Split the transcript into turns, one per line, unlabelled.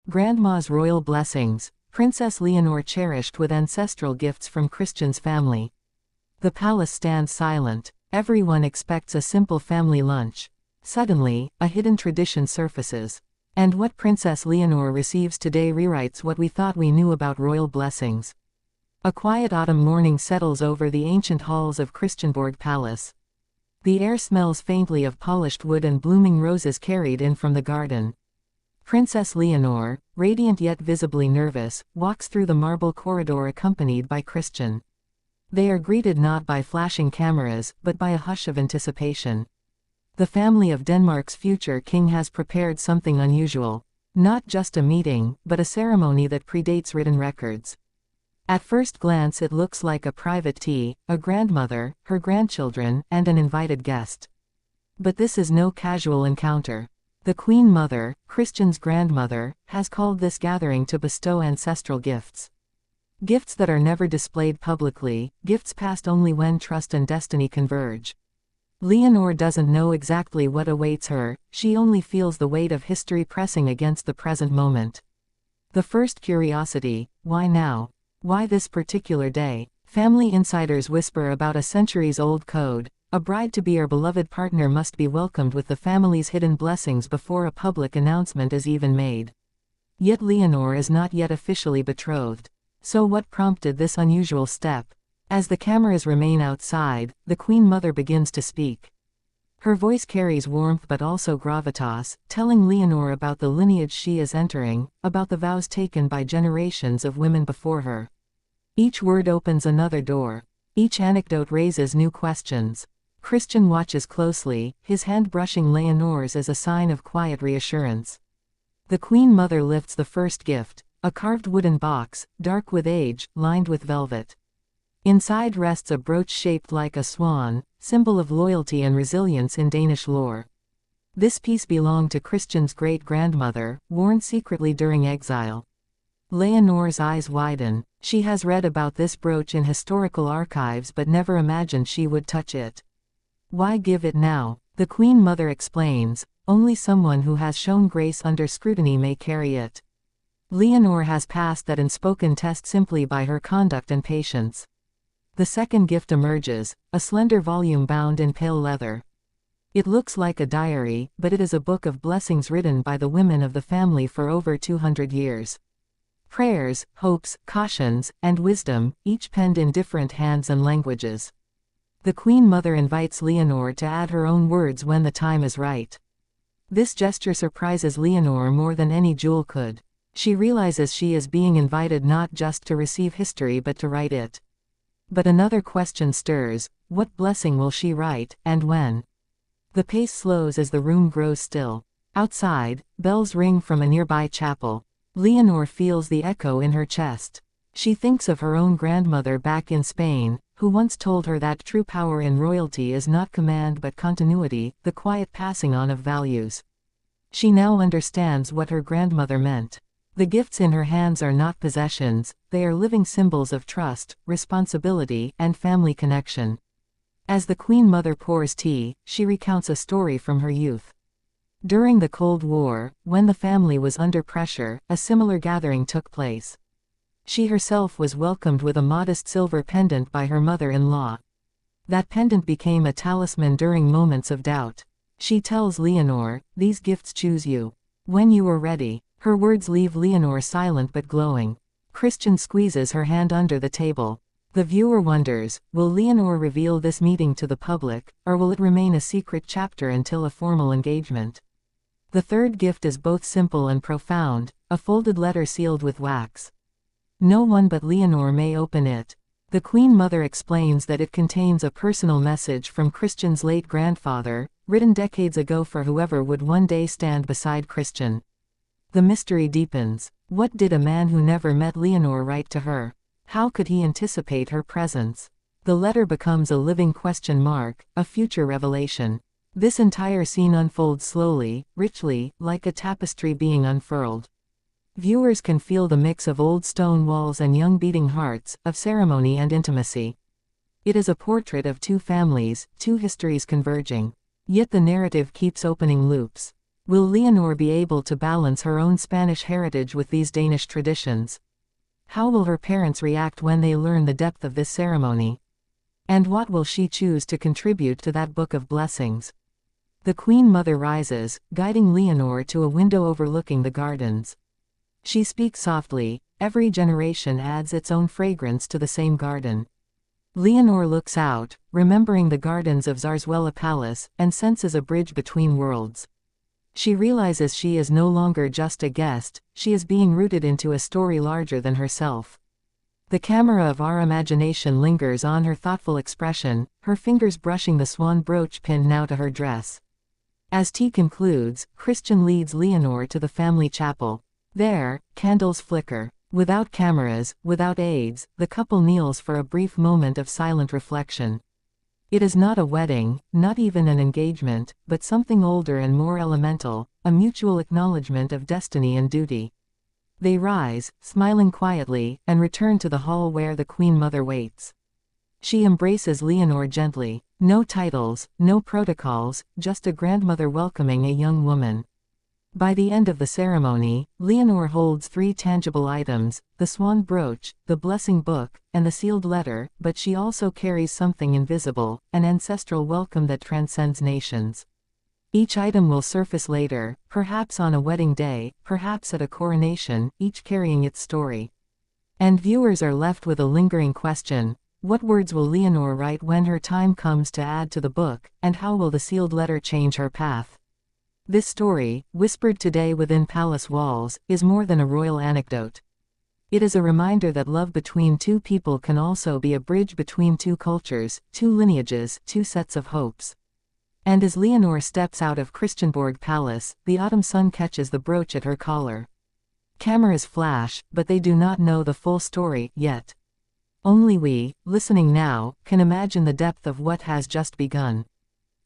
Grandma's royal blessings. Princess Leonor cherished with ancestral gifts from Christian's family. The palace stands silent. Everyone expects a simple family lunch. Suddenly, a hidden tradition surfaces. And what Princess Leonor receives today rewrites what we thought we knew about royal blessings. A quiet autumn morning settles over the ancient halls of Christianborg Palace. The air smells faintly of polished wood and blooming roses carried in from the garden. Princess Leonor, radiant yet visibly nervous, walks through the marble corridor accompanied by Christian. They are greeted not by flashing cameras, but by a hush of anticipation. The family of Denmark's future king has prepared something unusual. Not just a meeting, but a ceremony that predates written records. At first glance it looks like a private tea, a grandmother, her grandchildren, and an invited guest. But this is no casual encounter. The Queen Mother, Christian's grandmother, has called this gathering to bestow ancestral gifts. Gifts that are never displayed publicly, gifts passed only when trust and destiny converge. Leonor doesn't know exactly what awaits her, she only feels the weight of history pressing against the present moment. The first curiosity: why now? Why this particular day? Family insiders whisper about a centuries-old code. A bride-to-be or beloved partner must be welcomed with the family's hidden blessings before a public announcement is even made. Yet Leonor is not yet officially betrothed. So what prompted this unusual step? As the cameras remain outside, the Queen Mother begins to speak. Her voice carries warmth but also gravitas, telling Leonor about the lineage she is entering, about the vows taken by generations of women before her. Each word opens another door. Each anecdote raises new questions. Christian watches closely, his hand brushing Leonor's as a sign of quiet reassurance. The Queen Mother lifts the first gift, a carved wooden box, dark with age, lined with velvet. Inside rests a brooch shaped like a swan, symbol of loyalty and resilience in Danish lore. This piece belonged to Christian's great-grandmother, worn secretly during exile. Leonor's eyes widen. She has read about this brooch in historical archives but never imagined she would touch it. Why give it now? The Queen Mother explains, only someone who has shown grace under scrutiny may carry it. Leonor has passed that unspoken test simply by her conduct and patience. The second gift emerges, a slender volume bound in pale leather. It looks like a diary, but it is a book of blessings written by the women of the family for over 200 years. Prayers, hopes, cautions, and wisdom, each penned in different hands and languages. The Queen Mother invites Leonor to add her own words when the time is right. This gesture surprises Leonor more than any jewel could. She realizes she is being invited not just to receive history but to write it. But another question stirs: what blessing will she write, and when? The pace slows as the room grows still. Outside, bells ring from a nearby chapel. Leonor feels the echo in her chest. She thinks of her own grandmother back in Spain, who once told her that true power in royalty is not command but continuity, the quiet passing on of values. She now understands what her grandmother meant. The gifts in her hands are not possessions, they are living symbols of trust, responsibility, and family connection. As the Queen Mother pours tea, she recounts a story from her youth. During the Cold War, when the family was under pressure, a similar gathering took place. She herself was welcomed with a modest silver pendant by her mother-in-law. That pendant became a talisman during moments of doubt. She tells Leonor, "These gifts choose you. When you are ready." Her words leave Leonor silent but glowing. Christian squeezes her hand under the table. The viewer wonders, will Leonor reveal this meeting to the public, or will it remain a secret chapter until a formal engagement? The third gift is both simple and profound, a folded letter sealed with wax. No one but Leonor may open it. The Queen Mother explains that it contains a personal message from Christian's late grandfather, written decades ago for whoever would one day stand beside Christian. The mystery deepens. What did a man who never met Leonor write to her? How could he anticipate her presence? The letter becomes a living question mark, a future revelation. This entire scene unfolds slowly, richly, like a tapestry being unfurled. Viewers can feel the mix of old stone walls and young beating hearts, of ceremony and intimacy. It is a portrait of two families, two histories converging. Yet the narrative keeps opening loops. Will Leonor be able to balance her own Spanish heritage with these Danish traditions? How will her parents react when they learn the depth of this ceremony? And what will she choose to contribute to that book of blessings? The Queen Mother rises, guiding Leonor to a window overlooking the gardens. She speaks softly, every generation adds its own fragrance to the same garden. Leonor looks out, remembering the gardens of Zarzuela Palace, and senses a bridge between worlds. She realizes she is no longer just a guest, she is being rooted into a story larger than herself. The camera of our imagination lingers on her thoughtful expression, her fingers brushing the swan brooch pinned now to her dress. As tea concludes, Christian leads Leonor to the family chapel. There, candles flicker. Without cameras, without aids, the couple kneels for a brief moment of silent reflection. It is not a wedding, not even an engagement, but something older and more elemental, a mutual acknowledgement of destiny and duty. They rise, smiling quietly, and return to the hall where the Queen Mother waits. She embraces Leonor gently. No titles, no protocols, just a grandmother welcoming a young woman. By the end of the ceremony, Leonor holds 3 tangible items, the swan brooch, the blessing book, and the sealed letter, but she also carries something invisible, an ancestral welcome that transcends nations. Each item will surface later, perhaps on a wedding day, perhaps at a coronation, each carrying its story. And viewers are left with a lingering question: what words will Leonor write when her time comes to add to the book, and how will the sealed letter change her path? This story, whispered today within palace walls, is more than a royal anecdote. It is a reminder that love between 2 people can also be a bridge between 2 cultures, 2 lineages, 2 sets of hopes. And as Leonor steps out of Christianborg Palace, the autumn sun catches the brooch at her collar. Cameras flash, but they do not know the full story, yet. Only we, listening now, can imagine the depth of what has just begun.